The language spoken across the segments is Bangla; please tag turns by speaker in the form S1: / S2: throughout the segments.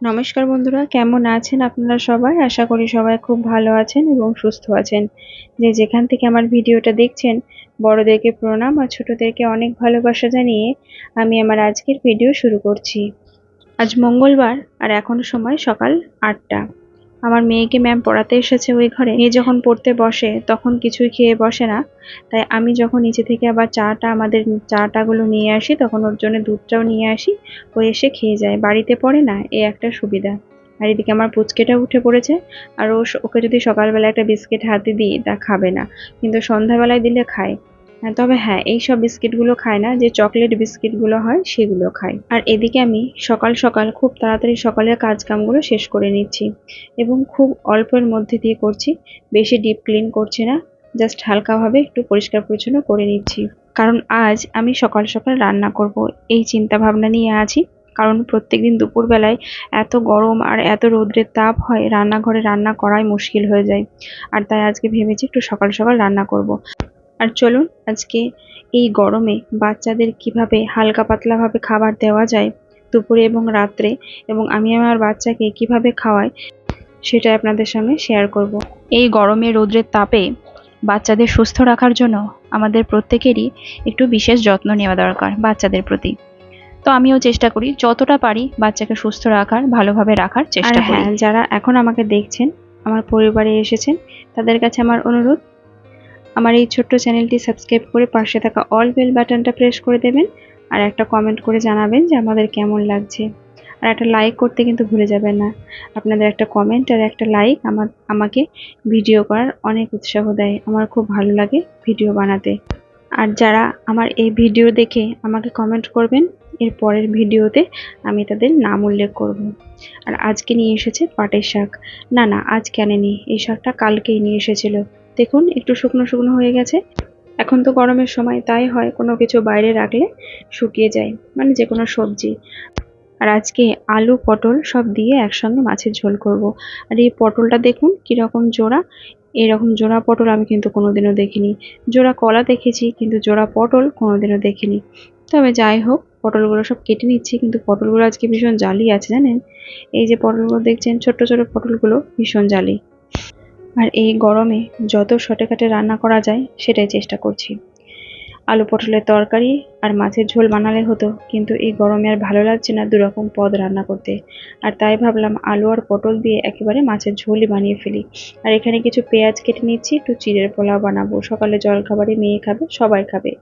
S1: নমস্কার বন্ধুরা, কেমন আছেন আপনারা সবাই? আশা করি সবাই খুব ভালো আছেন এবং সুস্থ আছেন। যে যেখান থেকে আমার ভিডিওটা দেখছেন, বড়দেরকে প্রণাম আর ছোটদেরকে অনেক ভালোবাসা জানিয়ে আমি আমার আজকের ভিডিও শুরু করছি। আজ মঙ্গলবার আর এখন সময় সকাল 8টা। আমার মেয়েকে ম্যাম পড়াতে এসেছে ওই ঘরে। মেয়ে যখন পড়তে বসে তখন কিছুই খেয়ে বসে না, তাই আমি যখন নিচে থেকে আবার আমাদের চাটাগুলো নিয়ে আসি, তখন ওর জন্য দুধটাও নিয়ে আসি। ও এসে খেয়ে যায়, বাড়িতে পড়ে না, এই একটা সুবিধা। আর এদিকে আমার পুচকেটা উঠে পড়েছে, আর ওকে যদি সকালবেলা একটা বিস্কিট হাতে দিই তা খাবে না, কিন্তু সন্ধ্যাবেলায় দিলে খায়। তবে হ্যাঁ, এইসব বিস্কিটগুলো খায় না, যে চকলেট বিস্কিটগুলো হয় সেগুলো খায়। আর এদিকে আমি সকাল সকাল খুব তাড়াতাড়ি সকালের কাজকামগুলো শেষ করে নিচ্ছি এবং খুব অল্পের মধ্যে দিয়ে করছি, বেশি ডিপ ক্লিন করছি না, জাস্ট হালকাভাবে একটু পরিষ্কার পরিচ্ছন্ন করে নিচ্ছি। কারণ আজ আমি সকাল সকাল রান্না করব এই চিন্তা ভাবনা নিয়ে আছি। কারণ প্রত্যেকদিন দুপুরবেলায় এত গরম আর এত রৌদ্রের তাপ হয়, রান্নাঘরে রান্না করাই মুশকিল হয়ে যায়। আর তাই আজকে ভেবেছি একটু সকাল সকাল রান্না করব। আর চলুন আজকে এই গরমে বাচ্চাদের কিভাবে হালকা পাতলাভাবে খাবার দেওয়া যায় দুপুরে এবং রাত্রে, এবং আমি আমার বাচ্চাকে কিভাবে খাওয়াই সেটা আপনাদের সঙ্গে শেয়ার করব। এই গরমে রৌদ্রের তাপে বাচ্চাদের সুস্থ রাখার জন্য আমাদের প্রত্যেকেরই একটু বিশেষ যত্ন নেওয়া দরকার বাচ্চাদের প্রতি। তো আমিও চেষ্টা করি যতটা পারি বাচ্চাকে সুস্থ রাখার, ভালোভাবে রাখার চেষ্টা করি। হ্যাঁ, যারা এখন আমাকে দেখছেন, আমার পরিবারে এসেছেন, তাদের কাছে আমার অনুরোধ, আমার এই ছোট্ট চ্যানেলটি সাবস্ক্রাইব করে পাশে থাকা অল বেল বাটনটা প্রেস করে দেবেন, আর একটা কমেন্ট করে জানাবেন যে আমাদের কেমন লাগছে। আর একটা লাইক করতে কিন্তু ভুলে যাবেন না। আপনাদের একটা কমেন্ট আর একটা লাইক আমাকে ভিডিও করার অনেক উৎসাহ দেয়, আমার খুব ভালো লাগে ভিডিও বানাতে। আর যারা আমার এই ভিডিও দেখে আমাকে কমেন্ট করবেন, এর পরের ভিডিওতে আমি তাদের নাম উল্লেখ করব। আর আজকে নিয়ে এসেছে পাটের শাক। না না, আজকে আনেনি, এই শাকটা কালকেই নিয়ে এসেছিল। দেখুন একটু শুকনো শুকনো হয়ে গেছে। এখন তো গরমের সময়, তাই হয় কোনো কিছু বাইরে রাখলে শুকিয়ে যায়, মানে যে কোনো সবজি। আর আজকে আলু পটল সব দিয়ে একসঙ্গে মাছের ঝোল করব। আর এই পটলটা দেখুন কিরকম জোড়া, এরকম জোড়া পটল আমি কিন্তু কোনোদিনও দেখিনি। জোড়া কলা দেখেছি, কিন্তু জোড়া পটল কোনোদিনও দেখিনি। তবে যাই হোক, পটলগুলো সব কেটে নিচ্ছি, কিন্তু পটলগুলো আজকে ভীষণ জালি আছে জানেন। এই যে পটলগুলো দেখছেন, ছোট্ট ছোট পটলগুলো ভীষণ জালি। আর এই গরমে যত শর্টকাটে রান্না করা যায় সেটাই চেষ্টা করছি। আলু পটলের তরকারি আর মাছের ঝোল বানালে হতো, কিন্তু এই গরমে আর ভালো লাগছে না দুরকম পদ রান্না করতে। আর তাই ভাবলাম আলু আর পটল দিয়ে একেবারে মাছের ঝোলই বানিয়ে ফেলি। আর এখানে কিছু পেঁয়াজ কেটে নিচ্ছি, একটু চিড়ের পোলাও বানাবো, সকালে জলখাবারে মেয়ে খাবে, সবাই খাবে।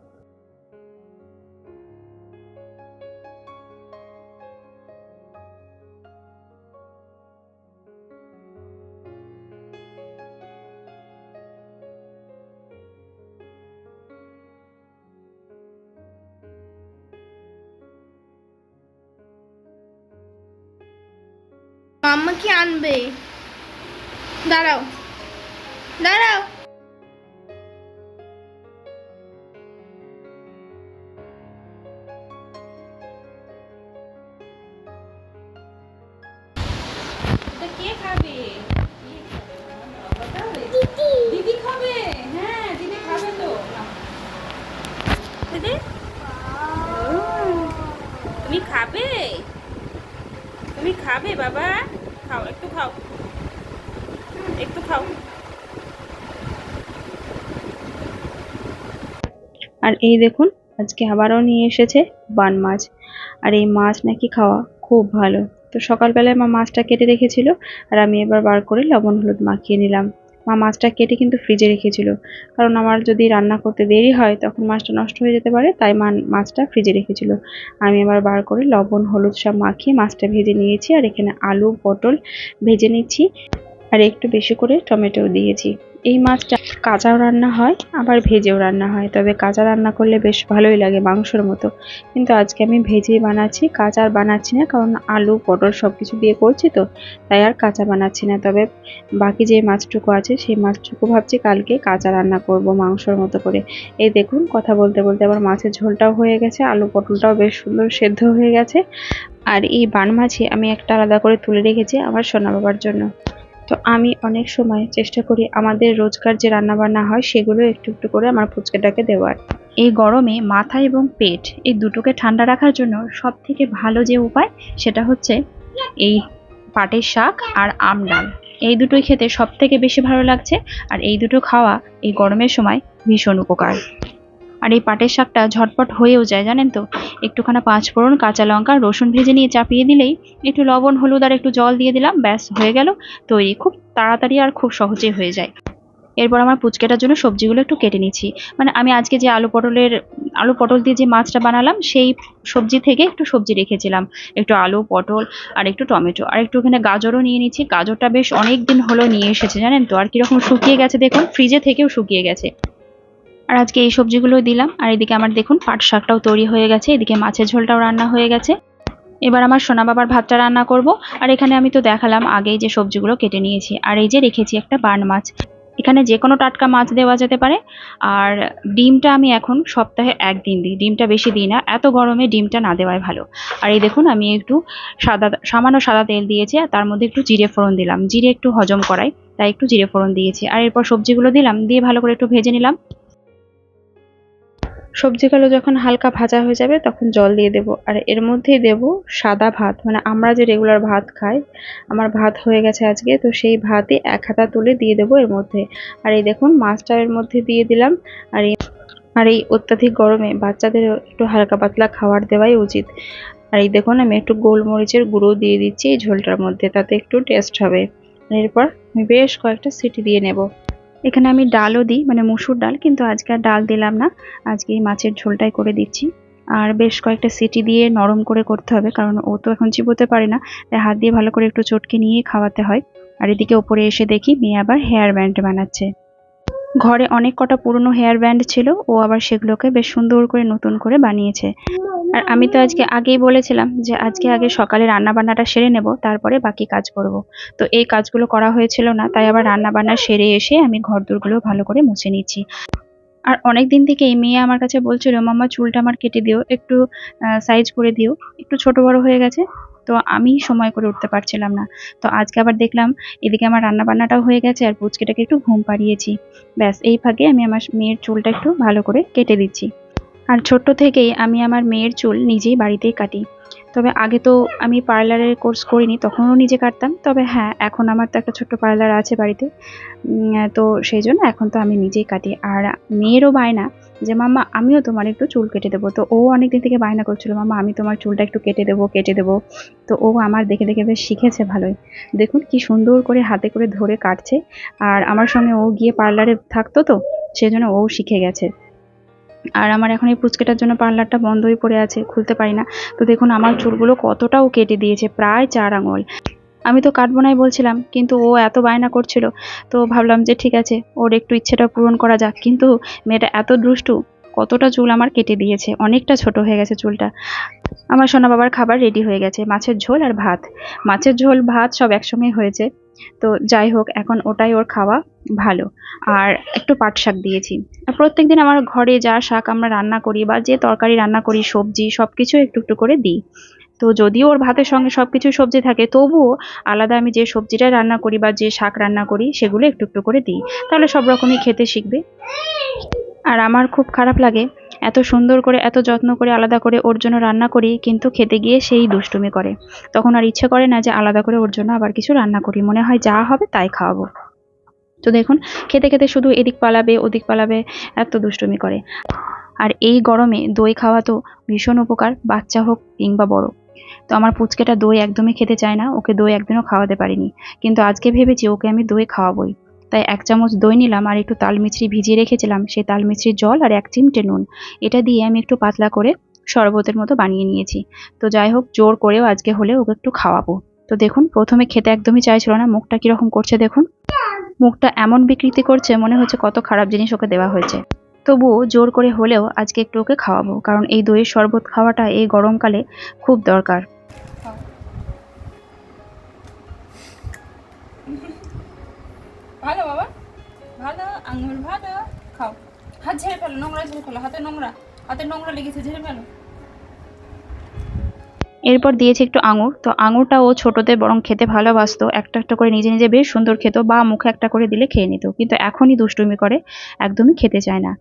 S2: মাম্মা কি আনবে? দাঁড়াও দাঁড়াও। কে খাবে? দিদি খাবে। হ্যাঁ, দিদি খাবে তো। দিদি তুমি খাবে? তুমি খাবে বাবা? খাও, একটু খাও, একটু খাও।
S1: আর এই দেখুন আজকে আবারও নিয়ে এসেছে বান মাছ। আর এই মাছ নাকি খাওয়া খুব ভালো। তো সকালবেলায় মা মাছটা কেটে রেখেছিল, আর আমি এবার বার করে লবণ হলুদ মাখিয়ে নিলাম। মা মাছটা কেটে কিন্তু ফ্রিজে রেখেছিল, কারণ আমার যদি রান্না করতে দেরি হয় তখন মাছটা নষ্ট হয়ে যেতে পারে, তাই মা মাছটা ফ্রিজে রেখেছিল। আমি এবার বার করে লবণ হলুদ সব মাখিয়ে মাছটা ভেজে নিয়েছি, আর এখানে আলু পটল ভেজে নিচ্ছি, আর একটু বেশি করে টমেটো দিয়েছি। এই মাছটা কাঁচাও রান্না হয় আবার ভেজেও রান্না হয়, তবে কাঁচা রান্না করলে বেশ ভালোই লাগে মাংসের মতো। কিন্তু আজকে আমি ভেজেই বানাচ্ছি, কাঁচা আর বানাচ্ছি না, কারণ আলু পটল সব কিছু দিয়ে করছি তো, তাই আর কাঁচা বানাচ্ছি না। তবে বাকি যে মাছটুকু আছে সেই মাছটুকু ভাবছি কালকে কাঁচা রান্না করব মাংসের মতো করে। এই দেখুন কথা বলতে বলতে আবার মাছের ঝোলটাও হয়ে গেছে, আলু পটলটাও বেশ সুন্দর সেদ্ধ হয়ে গেছে। আর এই বান মাছে আমি একটা আলাদা করে তুলে রেখেছি আমার সোনা বাবার জন্য। তো আমি অনেক সময় চেষ্টা করি আমাদের রোজকার যে রান্নাবান্না হয় সেগুলো একটু একটু করে আমার পুচকেটাকে দেওয়ার। এই গরমে মাথা এবং পেট এই দুটোকে ঠান্ডা রাখার জন্য সব থেকে ভালো যে উপায় সেটা হচ্ছে এই পাটের শাক আর আম ডাল, এই দুটোই খেতে সব থেকে বেশি ভালো লাগছে। আর এই দুটো খাওয়া এই গরমের সময় ভীষণ উপকার। আর এই পাটের শাকটা ঝটপট হয়েও যায় জানেন তো। একটুখানা পাঁচফোড়ন, কাঁচা লঙ্কা, রসুন ভেজে নিয়ে চাপিয়ে দিলেই, একটু লবণ, হলুদ আর একটু জল দিয়ে দিলাম, ব্যাস হয়ে গেল তৈরি। খুব তাড়াতাড়ি আর খুব সহজেই হয়ে যায়। এরপর আমার পুচকেটার জন্য সবজিগুলো একটু কেটে নিচ্ছি। মানে আমি আজকে যে আলু পটল দিয়ে যে মাছটা বানালাম, সেই সবজি থেকে একটু সবজি রেখেছিলাম, একটু আলু, পটল আর একটু টমেটো আর একটু এখানে গাজরও নিয়ে নিচ্ছি। গাজরটা বেশ অনেক দিন হলো নিয়ে এসেছে জানেন তো, আর কিরকম শুকিয়ে গেছে দেখুন, ফ্রিজে থেকেও শুকিয়ে গেছে। আর আজকে এই সবজিগুলো দিলাম। আর এদিকে আমার দেখুন পাট শাকটাও তৈরি হয়ে গেছে, এদিকে মাছের ঝোলটাও রান্না হয়ে গেছে। এবার আমার সোনা বাবার ভাতটা রান্না করব। আর এখানে আমি তো দেখালাম আগেই যে সবজিগুলো কেটে নিয়েছি, আর এই যে রেখেছি একটা বার্ন মাছ। এখানে যে কোনো টাটকা মাছ দেওয়া যেতে পারে। আর ডিমটা আমি এখন সপ্তাহে একদিন দিই, ডিমটা বেশি দিই না, এত গরমে ডিমটা না দেওয়াই ভালো। আর এই দেখুন আমি একটু সামান্য সাদা তেল দিয়েছি, আর তার মধ্যে একটু জিরে ফোড়ন দিলাম, জিরে একটু হজম করাই, তাই একটু জিরে ফোড়ন দিয়েছি। আর এরপর সবজিগুলো দিলাম, দিয়ে ভালো করে একটু ভেজে নিলাম। সবজিগুলো যখন হালকা ভাজা হয়ে যাবে তখন জল দিয়ে দেব, আর এর মধ্যেই দেব সাদা ভাত, মানে আমরা যে রেগুলার ভাত খাই। আমার ভাত হয়ে গেছে আজকে, তো সেই ভাতই এক হাতা তুলে দিয়ে দেবো এর মধ্যে। আর এই দেখুন মাছটা এর মধ্যে দিয়ে দিলাম। আর এই অত্যাধিক গরমে বাচ্চাদের একটু হালকা পাতলা খাবার দেওয়াই উচিত। আর এই দেখুন আমি একটু গোলমরিচের গুঁড়ো দিয়ে দিচ্ছি এই ঝোলটার মধ্যে, তাতে একটু টেস্ট হবে। এরপর আমি বেশ কয়েকটা সিটি দিয়ে নেব। এখানে আমি ডালও দিই, মানে মুসুর ডাল, কিন্তু আজকে আর ডাল দিলাম না, আজকে এই মাছের ঝোলটাই করে দিচ্ছি। আর বেশ কয়েকটা সিটি দিয়ে নরম করে করতে হবে, কারণ ও তো এখন চিবোতে পারে না, তাই হাত দিয়ে ভালো করে একটু চটকে নিয়ে খাওয়াতে হয়। আর এদিকে ওপরে এসে দেখি মেয়ে আবার হেয়ার ব্যান্ড বানাচ্ছে। ঘরে অনেক কটা পুরনো হেয়ার ব্যান্ড ছিল, ও আবার সেগুলোকে বেশ সুন্দর করে নতুন করে বানিয়েছে। আর আমি তো আজকে আগেই বলেছিলাম যে আজকে আগে সকালে রান্না বান্নাটা সেরে নেব, তারপরে বাকি কাজ করব। তো এই কাজগুলো করা হয়েছিল না, তাই আবার রান্না বান্না সেরে এসে আমি ঘরদোরগুলো ভালো করে মুছে নিচ্ছি। আর অনেক দিন থেকে এই মেয়ে আমার কাছে বলছিল, মাম্মা চুলটা আমার কেটে দিও, একটু সাইজ করে দিও, একটু ছোট বড় হয়ে গেছে। তো আমি সময় করে উঠতে পারছিলাম না। তো আজকে আবার দেখলাম এদিকে আমার রান্না বান্নাটাও হয়ে গেছে, আর পুচকেটাকে একটু ঘুম পাড়িয়েছি। ব্যাস এই ফাঁকে আমি আমার মেয়ের চুলটা একটু ভালো করে কেটে দিচ্ছি। আর ছোট্ট থেকেই আমি আমার মেয়ের চুল নিজেই বাড়িতেই কাটি। তবে আগে তো আমি পার্লারের কোর্স করিনি, তখনও নিজে কাটতাম। তবে হ্যাঁ, এখন আমার তো একটা ছোট্ট পার্লার আছে বাড়িতে। তো সেই জন্য এখন তো আমি নিজেই কাটি। আর মেয়েরও বায়না যে মাম্মা আমিও তোমার একটু চুল কেটে দেবো। তো ও অনেকদিন থেকে বায়না করছিল, মাম্মা আমি তোমার চুলটা একটু কেটে দেবো কেটে দেবো। তো ও আমার দেখে দেখে বেশ শিখেছে ভালোই। দেখুন কি সুন্দর করে হাতে করে ধরে কাটছে। আর আমার সঙ্গে ও গিয়ে পার্লারে থাকতো, তো সেজন্য ও শিখে গেছে। আর আমার এখন এই পুচকেটার জন্য পার্লারটা বন্ধই পড়ে আছে, খুলতে পারি না। তো দেখুন আমার চুলগুলো কতটাও কেটে দিয়েছে, প্রায় 4 আঙুল। আমি তো কাটবো নাই বলছিলাম, কিন্তু ও এত বায়না করছিল, তো ভাবলাম যে ঠিক আছে ওর একটু ইচ্ছেটা পূরণ করা যাক। কিন্তু মেয়েটা এত দুষ্টু, কতটা চুল আমার কেটে দিয়েছে, অনেকটা ছোট হয়ে গেছে চুলটা। আমার সোনা বাবার খাবার রেডি হয়ে গেছে, মাছের ঝোল আর ভাত। মাছের ঝোল ভাত সব একসঙ্গে হয়েছে। তো যাই হোক, এখন ওটাই ওর খাওয়া ভালো। আর একটু পাট শাক দিয়েছি। আর প্রত্যেকদিন আমার ঘরে যা শাক আমরা রান্না করি বা যে তরকারি রান্না করি, সবজি সবকিছু একটু একটু করে দিই। তো যদিও ওর ভাতের সঙ্গে সবকিছু সবজি থাকে, তবুও আলাদা আমি যে সবজিটা রান্না করি বা যে শাক রান্না করি সেগুলো একটু একটু করে দিই, তাহলে সব রকমই খেতে শিখবে। আর আমার খুব খারাপ লাগে, এত সুন্দর করে এত যত্ন করে আলাদা করে ওর জন্য রান্না করি, কিন্তু খেতে গিয়ে সেই দুষ্টুমি করে। তখন আর ইচ্ছে করে না যে আলাদা করে ওর জন্য আবার কিছু রান্না করি, মনে হয় যা হবে তাই খাওয়াবো। তো দেখুন খেতে খেতে শুধু এদিক পালাবে ওদিক পালাবে, এত দুষ্টুমি করে। আর এই গরমে দই খাওয়া তো ভীষণ উপকার, বাচ্চা হোক কিংবা বড়। তো আমার পুচকেটা দই একদমই খেতে চায় না, ওকে দই একদিনও খাওয়াতে পারিনি, কিন্তু আজকে ভেবেছি ওকে আমি দই খাওয়াবোই। তাই 1 চামচ দই নিলাম, আর একটু তাল মিছরি ভিজিয়ে রেখেছিলাম, সেই তাল মিছরির জল আর 1 চিমটে নুন, এটা দিয়ে আমি একটু পাতলা করে শরবতের মতো বানিয়ে নিয়েছি। তো যাই হোক, জোর করেও আজকে হলে ওকে একটু খাওয়াবো। তো দেখুন প্রথমে খেতে একদমই চাইছিল না, মুখটা কিরকম করছে দেখুন, মুখটা এমন বিকৃতি করছে মনে হচ্ছে কত খারাপ জিনিস ওকে দেওয়া হয়েছে। তবুও জোর করে হলেও আজকে একটু ওকে খাওয়াবো, কারণ এই দইয়ের শরবত খাওয়াটা এই গরমকালে খুব দরকার।
S2: ভালো বাবা, ভালো আঙুর ভালো। খাও, হাত ঝেড়ে ফেলো, নোংরা ঝেড়ে ফেলো, হাতে নোংরা লেগেছে, ঝেড়ে ফেলো।
S1: এরপর দিয়েছি একটু আঙুর। তো আঙুরটা ও ছোটতে বরং খেতে ভালোবাসতো, একটা একটা করে নিজে নিজে বেশ সুন্দর খেত, বা মুখে একটা করে দিলে খেয়ে নিত। কিন্তু এখনই দুষ্টুমি করে, একদমই খেতে চায় না।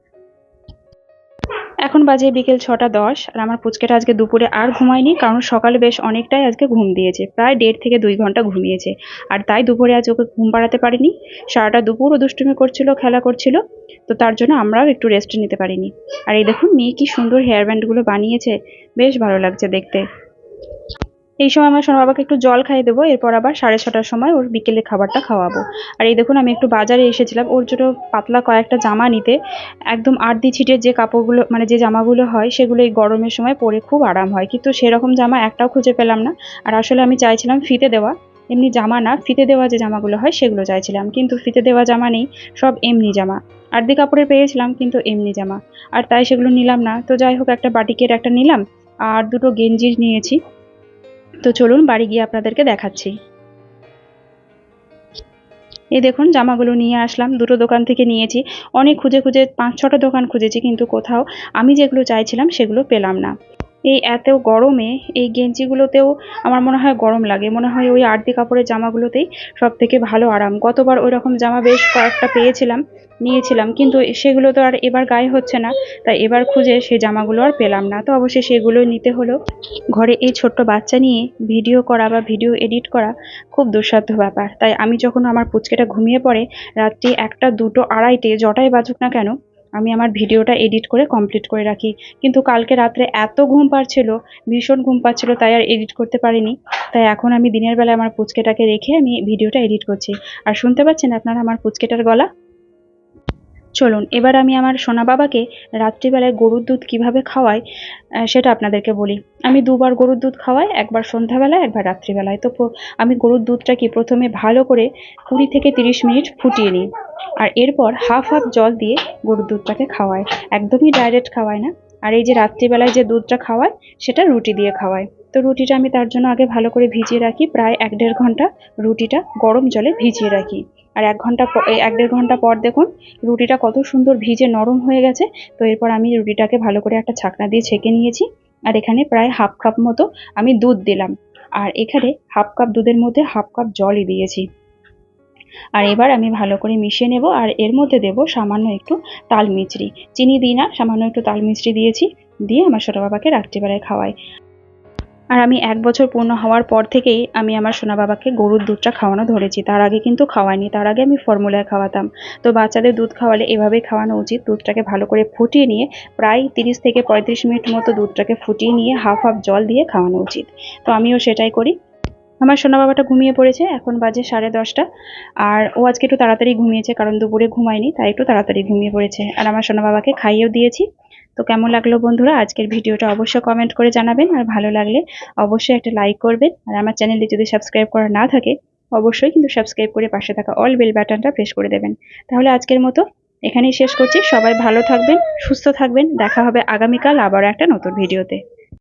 S1: এখন বাজে বিকেল 6টা 10 আর আমার পুচকেটা আজকে দুপুরে আর ঘুমায়নি, কারণ সকালে বেশ অনেকটাই আজকে ঘুম দিয়েছে, প্রায় 1.5 থেকে 2 ঘন্টা ঘুমিয়েছে। আর তাই দুপুরে আজ ওকে ঘুম পাড়াতে পারিনি। সারাটা দুপুর ও দুষ্টুমি করছিল, খেলা করছিল, তো তার জন্য আমরাও একটু রেস্ট নিতে পারিনি। আর এই দেখুন মেয়ে কি সুন্দর হেয়ার ব্যান্ডগুলো বানিয়েছে, বেশ ভালো লাগছে দেখতে। এই সময় আমার সোনা বাবাকে একটু জল খাইয়ে দেবো, এরপর আবার 6:30টার সময় ওর বিকেলে খাবারটা খাওয়াবো। আর এই দেখুন আমি একটু বাজারে এসেছিলাম ওর জন্য পাতলা কয়েকটা জামা নিতে। একদম আড়দি ছিটের যে কাপড়গুলো, মানে যে জামাগুলো হয়, সেগুলো এই গরমের সময় পরে খুব আরাম হয়, কিন্তু সেরকম জামা একটাও খুঁজে পেলাম না। আর আসলে আমি চাইছিলাম ফিতে দেওয়া, এমনি জামা না, ফিতে দেওয়া যে জামাগুলো হয় সেগুলো চাইছিলাম, কিন্তু ফিতে দেওয়া জামা নেই, সব এমনি জামা। আড়দি কাপড়ের পেয়েছিলাম কিন্তু এমনি জামা, আর তাই সেগুলো নিলাম না। তো যাই হোক, একটা বাটিকের একটা নিলাম আর দুটো গেঞ্জি নিয়েছি। তো চলুন বাড়ি গিয়ে আপনাদেরকে দেখাচ্ছি। এই দেখুন জামাগুলো নিয়ে আসলাম, দুটো দোকান থেকে নিয়েছি। অনেক খুঁজে খুঁজে 5-6টা দোকান খুঁজেছি, কিন্তু কোথাও আমি যেগুলো চাইছিলাম সেগুলো পেলাম না। এই এত গরমে এই গেঞ্জিগুলোতেও আমার মনে হয় গরম লাগে, মনে হয় ওই আড়তি কাপড়ের জামাগুলোতেই সব থেকে ভালো আরাম। গতবার ওই রকম জামা বেশ কয়েকটা পেয়েছিলাম, নিয়েছিলাম, কিন্তু সেগুলো তো আর এবার গায়ে হচ্ছে না। তাই এবার খুঁজে সেই জামাগুলো আর পেলাম না, তো অবশ্যই সেগুলো নিতে হলো। ঘরে এই ছোট্ট বাচ্চা নিয়ে ভিডিও করা বা ভিডিও এডিট করা খুব দুঃসাধ্য ব্যাপার। তাই আমি যখন আমার পুচকেটা ঘুমিয়ে পড়ে রাত্রি 1টা 2টো 2:30 যটাই বাজুক না কেন, আমি আমার ভিডিওটা এডিট করে কমপ্লিট করে রাখি। কিন্তু কালকে রাত্রে এত ঘুম পাচ্ছিল, ভীষণ ঘুম পাচ্ছিল, তাই আর এডিট করতে পারিনি। তাই এখন আমি দিনের বেলায় আমার পুচকেটাকে রেখে আমি ভিডিওটা এডিট করছি। আর শুনতে পাচ্ছেন আপনারা আমার পুচকেটার গলা। চলুন এবার আমি আমার সোনা বাবাকে রাত্রিবেলায় গরুর দুধ কিভাবে খাওয়াই সেটা আপনাদেরকে বলি। আমি দুবার গরুর দুধ খাওয়াই, একবার সন্ধ্যাবেলায়, একবার রাত্রিবেলায়। তো আমি গরুর দুধটা কি প্রথমে ভালো করে 20 থেকে 30 মিনিট ফুটিয়ে নিই, আর এরপর হাফ হাফ জল দিয়ে গরুর দুধটাকে খাওয়াই, একদমই ডাইরেক্ট খাওয়াই না। আর এই যে রাত্রিবেলায় যে দুধটা খাওয়াই সেটা রুটি দিয়ে খাওয়াই। তো রুটিটা আমি তার জন্য আগে ভালো করে ভিজিয়ে রাখি, প্রায় 1-1.5 ঘন্টা রুটিটা গরম জলে ভিজিয়ে রাখি। আর 1-1.5 ঘন্টা পর দেখুন রুটিটা কত সুন্দর ভিজে নরম হয়ে গেছে। তো এরপর আমি রুটিটাকে ভালো করে একটা ছাকনা দিয়ে ছেঁকে নিয়েছি। আর এখানে প্রায় হাফ কাপ মতো আমি দুধ দিলাম, আর এখানে হাফ কাপ দুধের মধ্যে হাফ কাপ জলই দিয়েছি। আর এবার আমি ভালো করে মিশিয়ে নেব, আর এর মধ্যে দেব সামান্য একটু তাল মিছরি। চিনি দিই না, সামান্য একটু তাল মিছরি দিয়েছি, দিয়ে আমার ছোট বাবাকে রাত্রিবেলায় খাওয়াই। আর আমি 1 বছর পূর্ণ হওয়ার পর থেকেই আমি আমার সোনা বাবাকে গরুর দুধটা খাওয়ানো ধরেছি, তার আগে কিন্তু খাওয়াইনি, তার আগে আমি ফর্মুলায় খাওয়াতাম। তো বাচ্চাদের দুধ খাওয়ালে এভাবেই খাওয়ানো উচিত, দুধটাকে ভালো করে ফুটিয়ে নিয়ে প্রায় 30 থেকে 35 মিনিট মতো দুধটাকে ফুটিয়ে নিয়ে হাফ হাফ জল দিয়ে খাওয়ানো উচিত। তো আমিও সেটাই করি। আমার সোনা বাবাটা ঘুমিয়ে পড়েছে, এখন বাজে 10:30। আর ও আজকে একটু তাড়াতাড়ি ঘুমিয়েছে, কারণ দুপুরে ঘুমায়নি, তাই একটু তাড়াতাড়ি ঘুমিয়ে পড়েছে। আর আমার সোনা বাবাকে খাইয়েও দিয়েছি। তো কেমন লাগলো বন্ধুরা আজকের ভিডিওটা অবশ্যই কমেন্ট করে জানাবেন, আর ভালো লাগলে অবশ্যই একটা লাইক করবেন। আর আমার চ্যানেলটি যদি সাবস্ক্রাইব করা না থাকে অবশ্যই কিন্তু সাবস্ক্রাইব করে পাশে থাকা অল বেল বাটনটা প্রেস করে দেবেন। তাহলে আজকের মতো এখানেই শেষ করছি। সবাই ভালো থাকবেন, সুস্থ থাকবেন, দেখা হবে আগামীকাল আবার একটা নতুন ভিডিওতে।